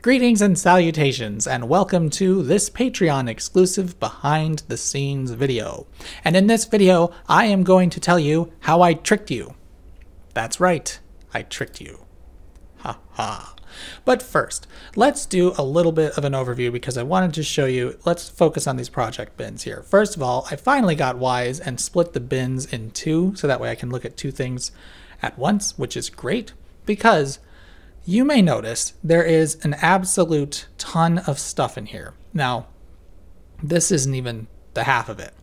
Greetings and salutations, and welcome to this Patreon exclusive behind the scenes video. And in this video, I am going to tell you how I tricked you. That's right, I tricked you. Ha ha. But first, let's do a little bit of an overview because I wanted to show you, let's focus on these project bins here. First of all, I finally got wise and split the bins in two, so that way I can look at two things at once, which is great because you may notice there is an absolute ton of stuff in here. Now, this isn't even the half of it.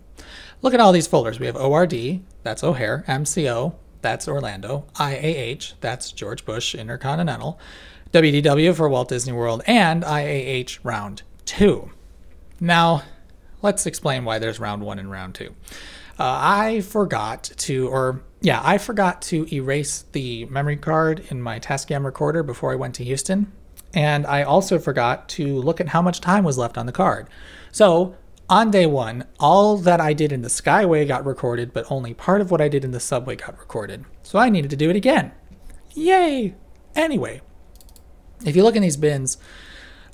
Look at all these folders. We have ORD, that's O'Hare, MCO, that's Orlando, IAH, that's George Bush Intercontinental, WDW for Walt Disney World, and IAH Round 2. Now, let's explain why there's Round 1 and Round 2. I forgot to erase the memory card in my Tascam recorder before I went to Houston. And I also forgot to look at how much time was left on the card. So on day one, all that I did in the Skyway got recorded, but only part of what I did in the Subway got recorded. So I needed to do it again. Yay! Anyway, if you look in these bins,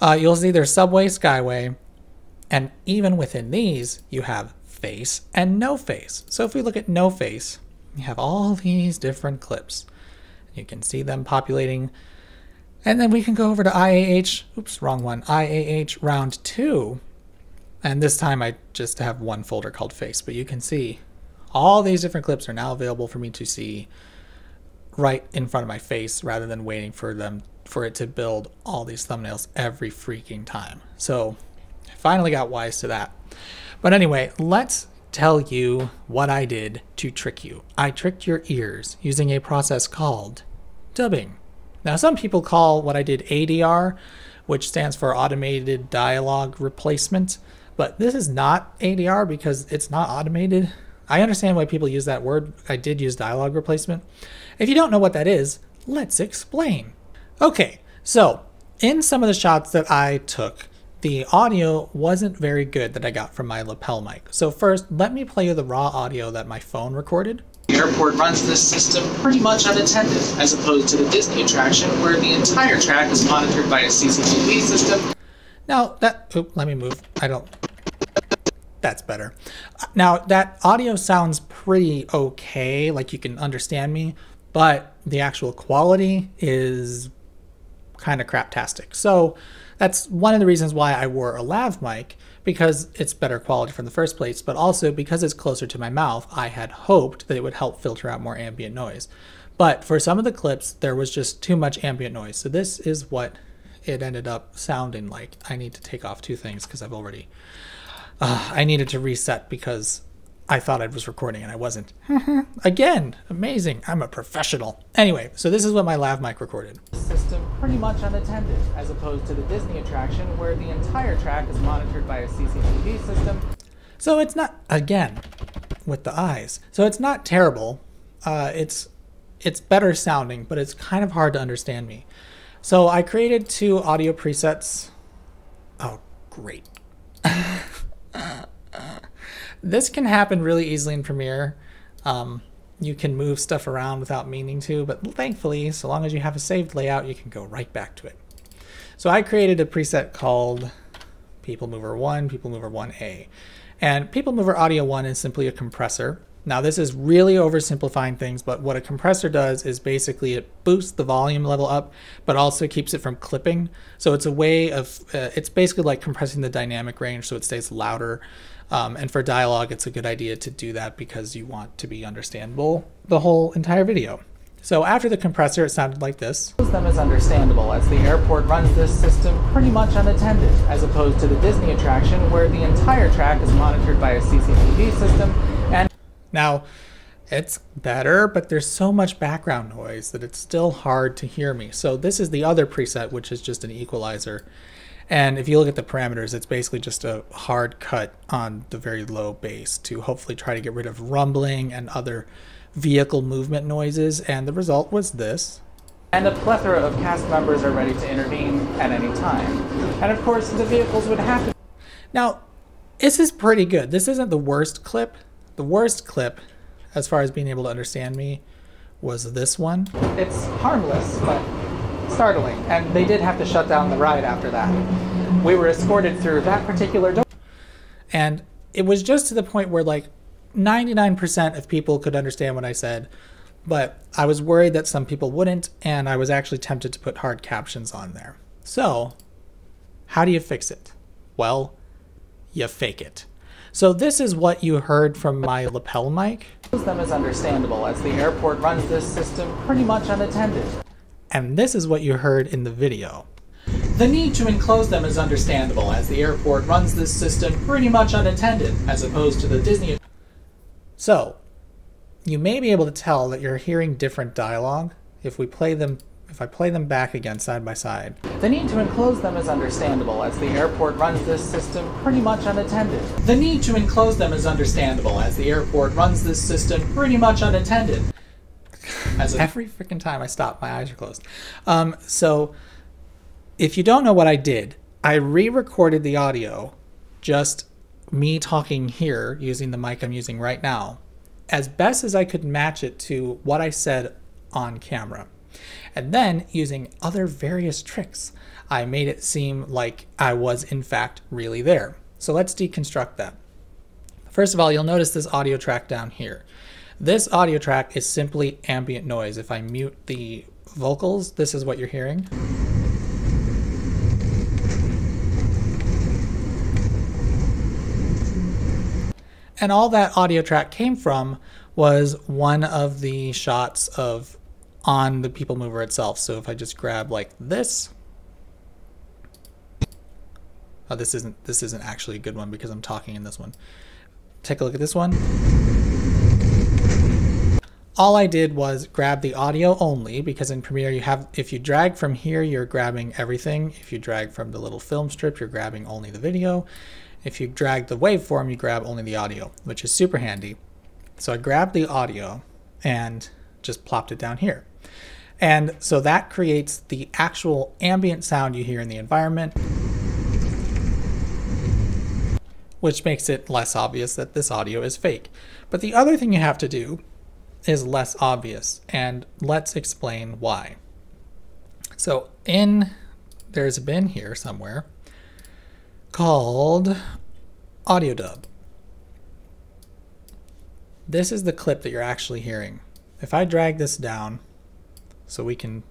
you'll see there's Subway, Skyway, and even within these, you have face and no face. So if we look at no face, you have all these different clips. You can see them populating. And then we can go over to IAH, oops, wrong one, IAH Round 2. And this time I just have one folder called face, but you can see all these different clips are now available for me to see right in front of my face rather than waiting for it to build all these thumbnails every freaking time. So I finally got wise to that. But anyway, let's tell you what I did to trick you. I tricked your ears using a process called dubbing. Now, some people call what I did ADR, which stands for Automated Dialogue Replacement, but this is not ADR because it's not automated. I understand why people use that word. I did use dialogue replacement. If you don't know what that is, let's explain. Okay, so in some of the shots that I took, the audio wasn't very good that I got from my lapel mic. So first, let me play you the raw audio that my phone recorded. The airport runs this system pretty much unattended, as opposed to the Disney attraction where the entire track is monitored by a CCTV system. Now let me move. That's better. Now that audio sounds pretty okay, like you can understand me, but the actual quality is kind of craptastic. So that's one of the reasons why I wore a lav mic, because it's better quality from the first place, but also because it's closer to my mouth, I had hoped that it would help filter out more ambient noise. But for some of the clips, there was just too much ambient noise. So this is what it ended up sounding like. I need to take off two things because I've already, I needed to reset because I thought I was recording and I wasn't. Again, amazing. I'm a professional. Anyway, so this is what my lav mic recorded. System pretty much unattended, as opposed to the Disney attraction where the entire track is monitored by a CCTV system. So it's not, again, with the eyes. So it's not terrible. It's better sounding, but it's kind of hard to understand me. So I created two audio presets. Oh, great. This can happen really easily in Premiere. You can move stuff around without meaning to, but thankfully, so long as you have a saved layout, you can go right back to it. So I created a preset called People Mover 1, People Mover 1A. And People Mover Audio 1 is simply a compressor. Now this is really oversimplifying things, but what a compressor does is basically it boosts the volume level up, but also keeps it from clipping. So it's a way of, it's basically like compressing the dynamic range so it stays louder. And for dialogue, it's a good idea to do that because you want to be understandable the whole entire video. So after the compressor, it sounded like this. Them is understandable as the airport runs this system pretty much unattended, as opposed to the Disney attraction where the entire track is monitored by a CCTV system. And now, it's better, but there's so much background noise that it's still hard to hear me. So this is the other preset, which is just an equalizer. And if you look at the parameters, it's basically just a hard cut on the very low bass to hopefully try to get rid of rumbling and other vehicle movement noises. And the result was this. And a plethora of cast members are ready to intervene at any time. And of course, the vehicles would have to... Now, this is pretty good. This isn't the worst clip. The worst clip, as far as being able to understand me, was this one. It's harmless, but startling, and they did have to shut down the ride after that. We were escorted through that particular door. And it was just to the point where like 99% of people could understand what I said, but I was worried that some people wouldn't, and I was actually tempted to put hard captions on there. So, how do you fix it? Well, you fake it. So this is what you heard from my lapel mic. Them is understandable, as the airport runs this system pretty much unattended. And this is what you heard in the video. The need to enclose them is understandable, as the airport runs this system pretty much unattended, as opposed to the Disney. So, you may be able to tell that you're hearing different dialogue if I play them back again side by side. The need to enclose them is understandable, as the airport runs this system pretty much unattended. The need to enclose them is understandable, as the airport runs this system pretty much unattended. Every freaking time I stop, my eyes are closed. So, if you don't know what I did, I re-recorded the audio, just me talking here using the mic I'm using right now, as best as I could match it to what I said on camera. And then, using other various tricks, I made it seem like I was in fact really there. So let's deconstruct that. First of all, you'll notice this audio track down here. This audio track is simply ambient noise. If I mute the vocals, this is what you're hearing. And all that audio track came from was one of the shots of on the People Mover itself. So if I just grab like this, oh, this isn't actually a good one because I'm talking in this one. Take a look at this one. All I did was grab the audio only, because in Premiere you have, if you drag from here, you're grabbing everything. If you drag from the little film strip, you're grabbing only the video. If you drag the waveform, you grab only the audio, which is super handy. So I grabbed the audio and just plopped it down here. And so that creates the actual ambient sound you hear in the environment, which makes it less obvious that this audio is fake. But the other thing you have to do is less obvious, and let's explain why. So there's a bin here somewhere called Audio Dub. This is the clip that you're actually hearing. If I drag this down so we can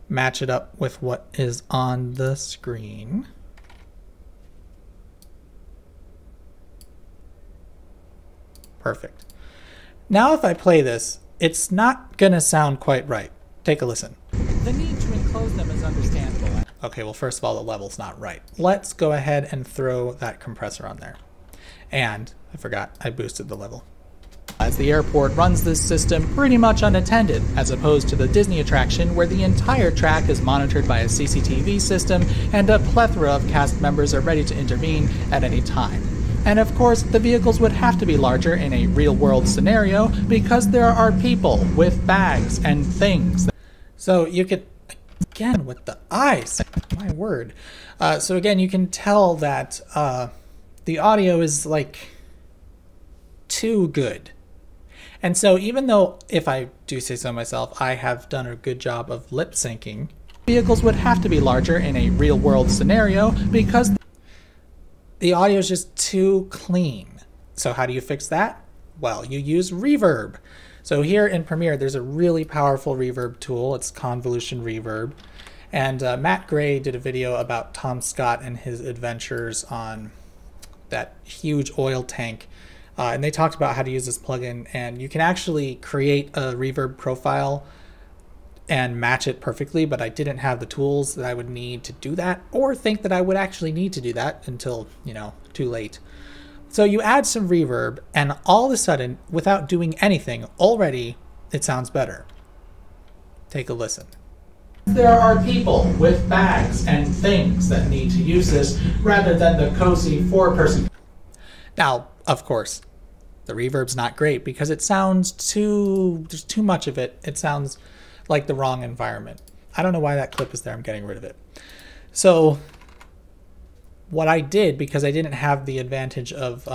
match it up with what is on the screen. Perfect. Now if I play this, it's not gonna sound quite right. Take a listen. The need to enclose them is understandable. Okay, well, first of all, the level's not right. Let's go ahead and throw that compressor on there. And I forgot, I boosted the level. As the airport runs this system pretty much unattended, as opposed to the Disney attraction where the entire track is monitored by a CCTV system and a plethora of cast members are ready to intervene at any time. And of course, the vehicles would have to be larger in a real-world scenario because there are people with bags and things. So you could, again with the eyes, my word. So again, you can tell that the audio is like too good. And so even though, if I do say so myself, I have done a good job of lip syncing, vehicles would have to be larger in a real-world scenario because the audio is just too clean. So how do you fix that? Well, you use reverb. So here in Premiere, there's a really powerful reverb tool. It's convolution reverb. And Matt Gray did a video about Tom Scott and his adventures on that huge oil tank. And they talked about how to use this plugin, and you can actually create a reverb profile and match it perfectly, but I didn't have the tools that I would need to do that, or think that I would actually need to do that until, too late. So you add some reverb, and all of a sudden, without doing anything, already it sounds better. Take a listen. there are people with bags and things that need to use this rather than the cozy four-person. Now, of course, the reverb's not great because it sounds there's too much of it. It sounds like the wrong environment. I don't know why that clip is there. I'm getting rid of it. So what I did, because I didn't have the advantage of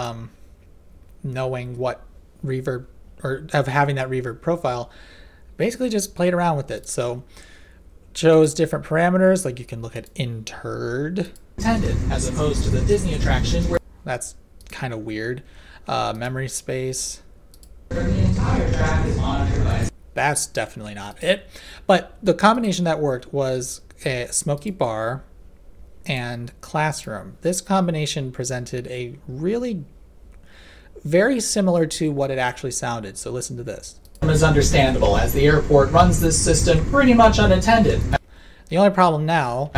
knowing what reverb, or of having that reverb profile, basically just played around with it. So chose different parameters, like you can look at intended as opposed to the Disney attraction where that's kind of weird. Memory space. The entire track is monitored by. That's definitely not it. But the combination that worked was a smoky bar and classroom. This combination presented a really very similar to what it actually sounded. So listen to this. Is understandable as the airport runs this system pretty much unattended. The only problem now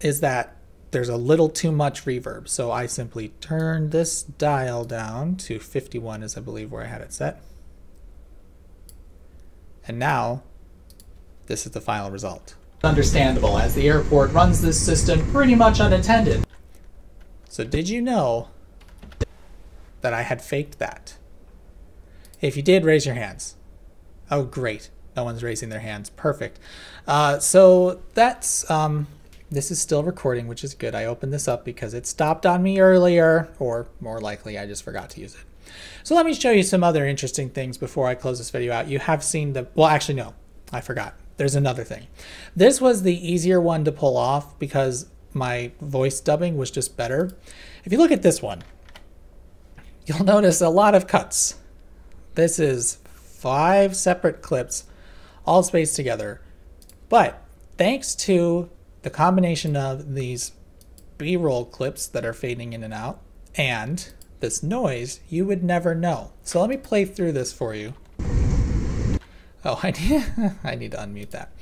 is that there's a little too much reverb. So I simply turned this dial down to 51 is I believe where I had it set. And now this is the final result. Understandable as the airport runs this system pretty much unattended. So did you know that I had faked that? If you did, raise your hands. Oh, great. No one's raising their hands. Perfect. So that's, this is still recording, which is good. I opened this up because it stopped on me earlier, or more likely I just forgot to use it. So let me show you some other interesting things before I close this video out. You have seen the, well, actually, no, I forgot. There's another thing. This was the easier one to pull off because my voice dubbing was just better. If you look at this one, you'll notice a lot of cuts. This is 5 separate clips, all spaced together. But thanks to the combination of these B-roll clips that are fading in and out and this noise, you would never know. So let me play through this for you. Oh, I need to unmute that.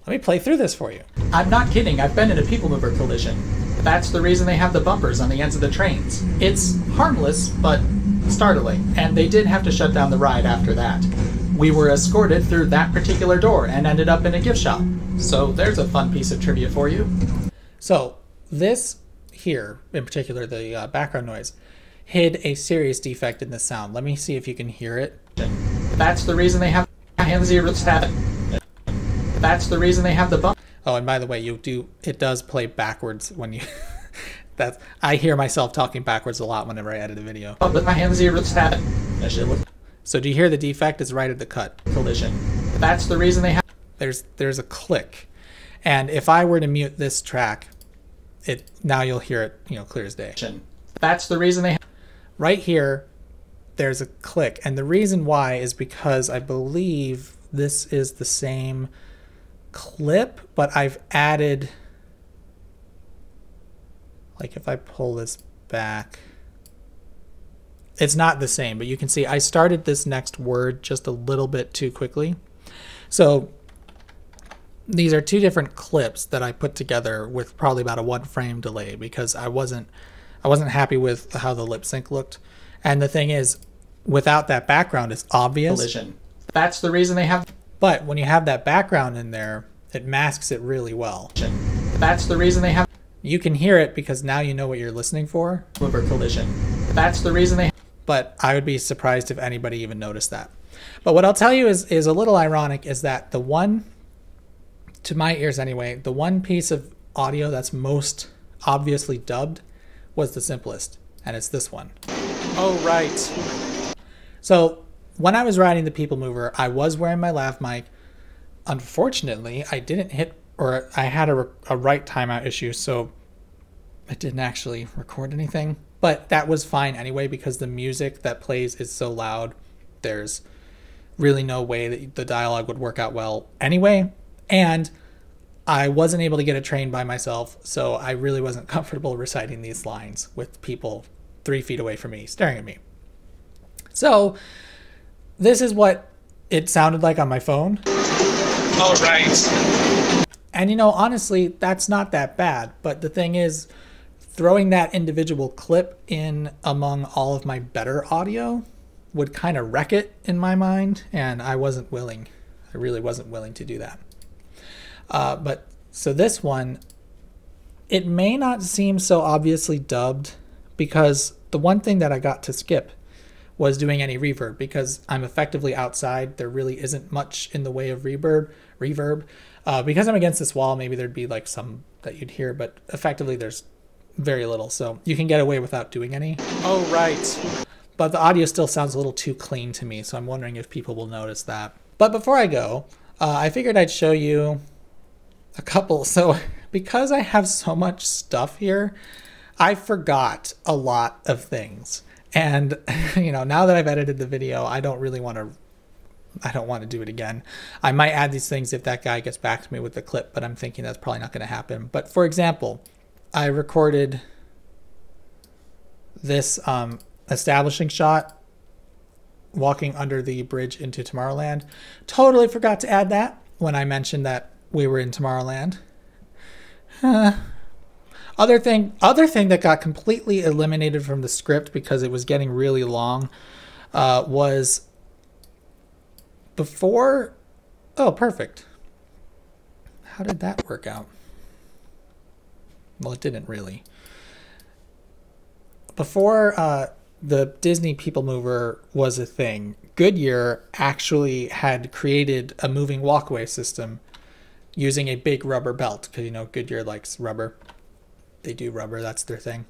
Let me play through this for you. I'm not kidding. I've been in a people mover collision. That's the reason they have the bumpers on the ends of the trains. It's harmless, but startling, and they did have to shut down the ride after that. We were escorted through that particular door and ended up in a gift shop. So there's a fun piece of trivia for you. So this here, in particular, the background noise, hid a serious defect in the sound. Let me see if you can hear it. That's the reason they have That's the reason they have the bump. Oh, and by the way, it does play backwards when you I hear myself talking backwards a lot whenever I edit a video. Oh, but my hands here So do you hear the defect is right at the cut? Collision. That's the reason they have. There's a click, and if I were to mute this track, now you'll hear it, clear as day. That's the reason they have. Right here, there's a click, and the reason why is because I believe this is the same clip, but I've added. Like if I pull this back, it's not the same, but you can see I started this next word just a little bit too quickly. So these are 2 different clips that I put together with probably about a 1 frame delay because I wasn't happy with how the lip sync looked. And the thing is, without that background, it's obvious. Collision. That's the reason they have. But when you have that background in there, it masks it really well. That's the reason they have. You can hear it because now you know what you're listening for. Mover collision. That's the reason they. But I would be surprised if anybody even noticed that. But what I'll tell you is a little ironic is that the one, to my ears anyway, the one piece of audio that's most obviously dubbed was the simplest, and it's this one. Oh, right. So when I was riding the People Mover, I was wearing my lav mic. Unfortunately, I didn't hit, or I had a right timeout issue, so I didn't actually record anything. But that was fine anyway because the music that plays is so loud. There's really no way that the dialogue would work out well anyway. And I wasn't able to get a train by myself, so I really wasn't comfortable reciting these lines with people 3 feet away from me staring at me. So this is what it sounded like on my phone. All right. And honestly, that's not that bad. But the thing is, throwing that individual clip in among all of my better audio would kind of wreck it in my mind, and I wasn't willing. I really wasn't willing to do that. But so this one, it may not seem so obviously dubbed because the one thing that I got to skip was doing any reverb because I'm effectively outside. There really isn't much in the way of reverb. Because I'm against this wall, maybe there'd be like some that you'd hear, but effectively there's very little. So you can get away without doing any. Oh, right. But the audio still sounds a little too clean to me, so I'm wondering if people will notice that. But before I go, I figured I'd show you a couple. So because I have so much stuff here, I forgot a lot of things. And, you know, now that I've edited the video, I don't want to do it again. I might add these things if that guy gets back to me with the clip, but I'm thinking that's probably not going to happen. But for example, I recorded this establishing shot walking under the bridge into Tomorrowland. Totally forgot to add that when I mentioned that we were in Tomorrowland. Other thing that got completely eliminated from the script because it was getting really long was before... Oh, perfect. How did that work out? Well, it didn't really. Before the Disney People Mover was a thing, Goodyear actually had created a moving walkway system using a big rubber belt, because, you know, Goodyear likes rubber. They do rubber, that's their thing.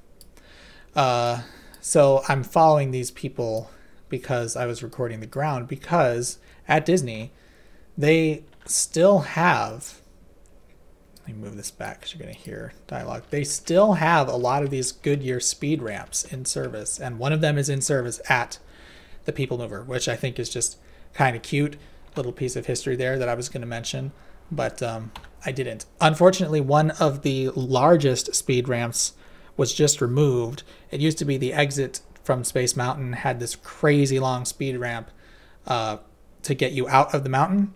So I'm following these people because I was recording the ground, because at Disney, they still have... Let me move this back because you're going to hear dialogue. They still have a lot of these Goodyear speed ramps in service, and one of them is in service at the People Mover, which I think is just kind of cute. Little piece of history there that I was going to mention, but I didn't. Unfortunately, one of the largest speed ramps was just removed. It used to be the exit from Space Mountain had this crazy long speed ramp to get you out of the mountain.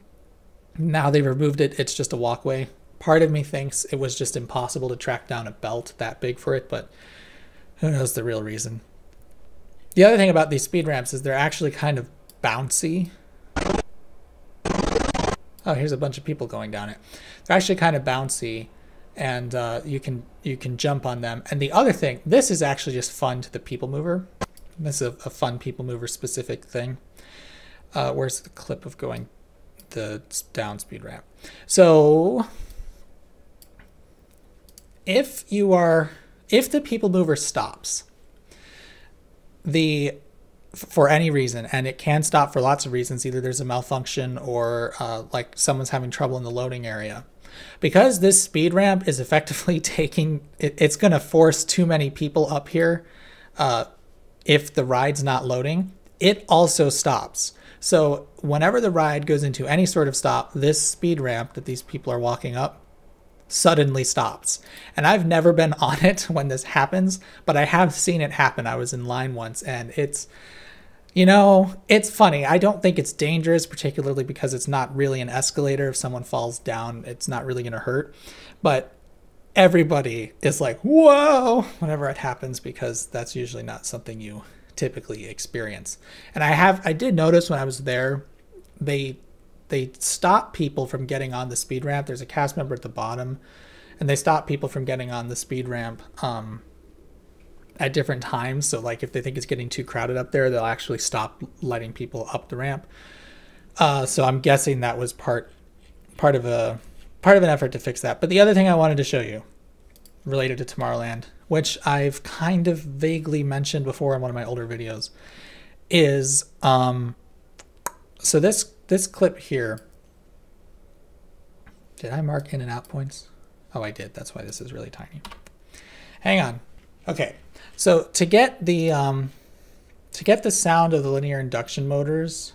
Now they've removed it. It's just a walkway. Part of me thinks it was just impossible to track down a belt that big for it, but who knows the real reason. The other thing about these speed ramps is they're actually kind of bouncy. Oh, here's a bunch of people going down it. They're actually kind of bouncy, and you can jump on them. And the other thing, this is actually just fun to the People Mover. This is a fun People Mover specific thing. Where's the clip of going the down speed ramp? So if the People Mover stops for any reason, and it can stop for lots of reasons, either there's a malfunction or like someone's having trouble in the loading area, because this speed ramp is effectively it's going to force too many people up here if the ride's not loading, it also stops. So whenever the ride goes into any sort of stop, this speed ramp that these people are walking up suddenly stops. And I've never been on it when this happens, but I have seen it happen. I was in line once, and it's, you know, it's funny. I don't think it's dangerous, particularly because it's not really an escalator. If someone falls down, it's not really going to hurt. But everybody is like, whoa, whenever it happens, because that's usually not something you typically experience. And I did notice when I was there, they stop people from getting on the speed ramp. There's a cast member at the bottom, and they stop people from getting on the speed ramp at different times. So like if they think it's getting too crowded up there, they'll actually stop letting people up the ramp. So I'm guessing that was part of an effort to fix that. But the other thing I wanted to show you related to Tomorrowland, which I've kind of vaguely mentioned before in one of my older videos, is so this clip here, did I mark in and out points? Oh, I did. That's why this is really tiny. Hang on. Okay, so to get the sound of the linear induction motors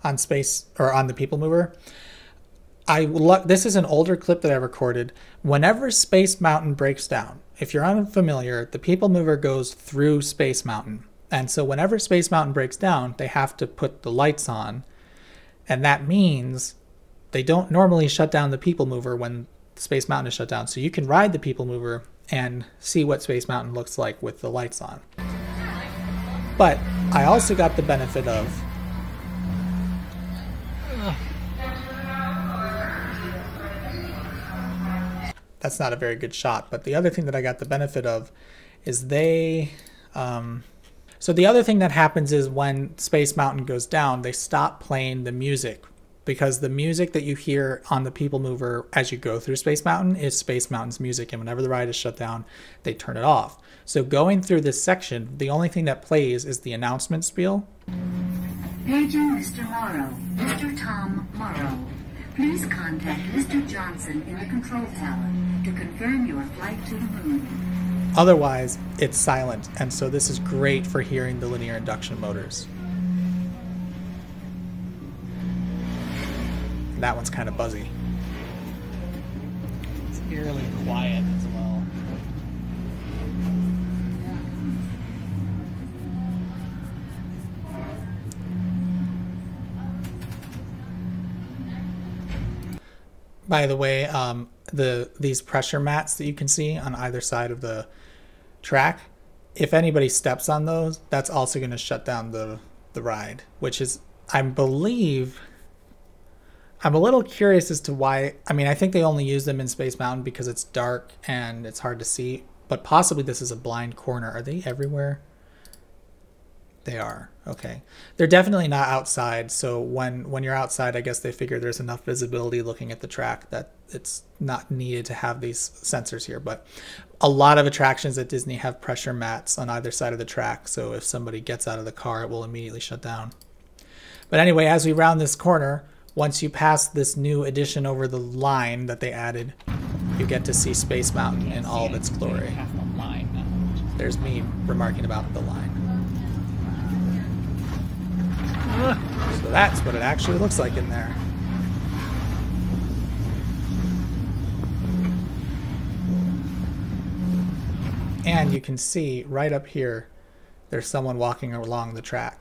on the People Mover, this is an older clip that I recorded. Whenever Space Mountain breaks down, if you're unfamiliar, the People Mover goes through Space Mountain. And so whenever Space Mountain breaks down, they have to put the lights on. And that means they don't normally shut down the People Mover when Space Mountain is shut down. So you can ride the People Mover and see what Space Mountain looks like with the lights on. But I also got the benefit of that's not a very good shot. But the other thing that I got the benefit of is so the other thing that happens is when Space Mountain goes down, they stop playing the music, because the music that you hear on the People Mover as you go through Space Mountain is Space Mountain's music, and whenever the ride is shut down, they turn it off. So going through this section, the only thing that plays is the announcement spiel. Paging Mr. Morrow, Mr. Tom Morrow. Please contact Mr. Johnson in the control tower to confirm your flight to the moon. Otherwise, it's silent, and so this is great for hearing the linear induction motors. And that one's kind of buzzy. It's eerily quiet as well. By the way, these pressure mats that you can see on either side of the track, if anybody steps on those, that's also going to shut down the ride, which is, I believe, I'm a little curious as to why. I mean, I think they only use them in Space Mountain because it's dark and it's hard to see, but possibly this is a blind corner. Are they everywhere? They are. Okay. They're definitely not outside, so when you're outside, I guess they figure there's enough visibility looking at the track that it's not needed to have these sensors here. But a lot of attractions at Disney have pressure mats on either side of the track, so if somebody gets out of the car, it will immediately shut down. But anyway, as we round this corner, once you pass this new addition over the line that they added, you get to see Space Mountain in all of its glory. There's me remarking about the line. So that's what it actually looks like in there. And you can see right up here, there's someone walking along the track.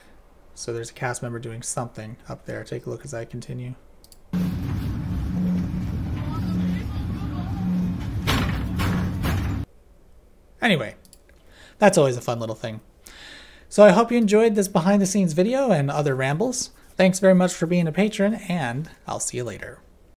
So there's a cast member doing something up there. Take a look as I continue. Anyway, that's always a fun little thing. So I hope you enjoyed this behind the scenes video and other rambles. Thanks very much for being a patron, and I'll see you later.